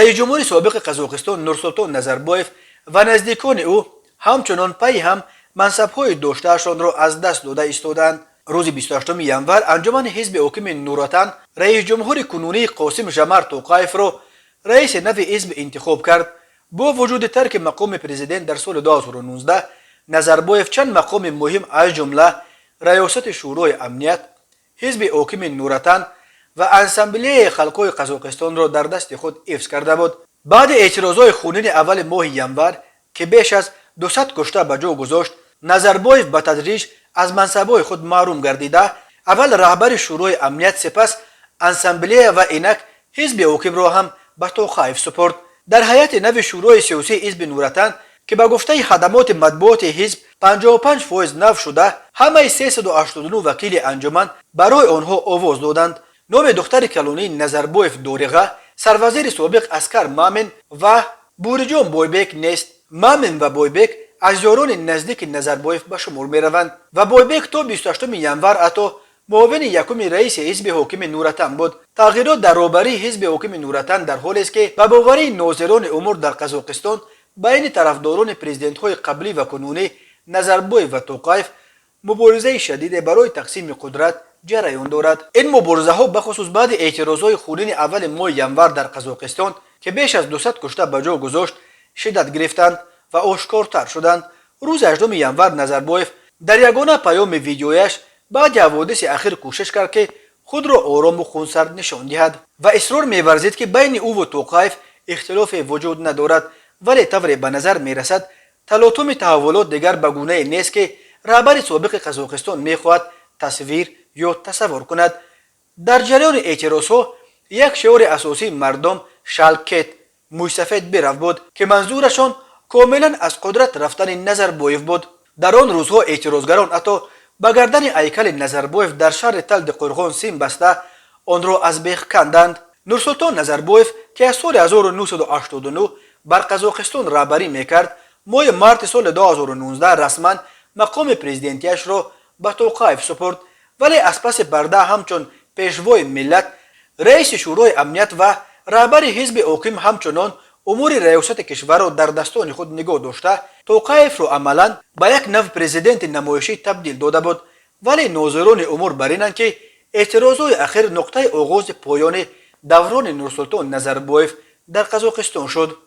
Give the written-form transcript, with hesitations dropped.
رئیس جمهور سابق قزاقستان نورسولتان نظربایف و نزدیکان او همچنان پی هم منصب‌های داشته‌شان را از دست داده ایستادند. روز 28 ینور انجمن حزب حاکم نوروتن رئیس جمهور کنونی قاسم جمال توقایف را رئیس نو حزب انتخاب کرد. با وجود ترک مقام پرزیدنت در سال 2019 نظربایف چند مقام مهم از جمله ریاست شورای امنیت، حزب حاکم نوروتن و اسامبله خلقای قزاقستان را در دست خود حفظ کرده بود. بعد اعتراضات خونین اول ماه ینور که بیش از 200 کشته به جا گذاشت، نظربایف به تدریج از منصب‌های خود محروم گردیده اول رهبر شورای امنیت سپس اسامبله و اینک حزب حاکم را هم به توقیف سپرد. در هیئت نو شورای سیاسی حزب نوروتن که به گفته خدمات مطبوعات حزب 55% نو شده، همه 389 وکیل انجمن برای آنها آواز دادند. نام دختر کلونی نظربایف دورغه، سروزیر سابق اسکر مامن و بوریجان بایبک نیست. مامن و بایبک از یاران نزدیک نظربایف به شمار می روند و بایبک تا 28 ینور حتی معاون یکم رئیس حزب حاکم نوروتن بود. تغییرات در رهبری حزب حاکم نوروتن در حالی است که به باوری ناظران امور در قزاقستان بین طرفداران پرزیدنت های قبلی و کنونی نظربایف و توقایف مبارزه شدید برای تقسیم قدرت جریان دارد. این مبارزه ها بخصوص بعد اعتراضات خونین اول ماه ینور در قزاقستان که بیش از 200 کشته به جا گذاشت شدت گرفتند و آشکارتر شدند. روز 18 ینور نظربایف در یگانه پیام ویدیویش بعد حوادث اخیر کوشش کرد که خود را آرام و خونسرد نشان دهد و اصرار می‌ورزید که بین او و توقایف اختلاف وجود ندارد، ولی طوری به نظر می‌رسد تلاطم تحولات دیگر به گونه نیست که رهبر سابق قزاقستان می‌خواهد تصویر یا تصور کند. در جریان اعتراضها یک شعار اساسی مردم شالکت موسفید برف بود که منظورشان کاملا از قدرت رفتن نظربایف بود. در آن روزها اعتراضگران حتی به گردن هیکل نظربایف در شهر تل قرغان سیم بسته آن را از بیخ کندند. نورسولتان نظربایف که از سال 1989 بر قزاقستان رهبری میکرد، ماه مارت سال 2019 رسما مقام پرزیدنتیش را به توقیف سپرد، ولی از پس پرده همچون پیشوای ملت رئیس شورای امنیت و رهبر حزب حاکم همچنان امور ریاست کشور را در دستان خود نگاه داشته توقیف را عملا به یک نو پرزیدنت نمایشی تبدیل داده بود. ولی ناظران امور بر اینند که اعتراضات اخیر نقطه آغاز پایان دوران نورسولتان نظربایف در قزاقستان شد.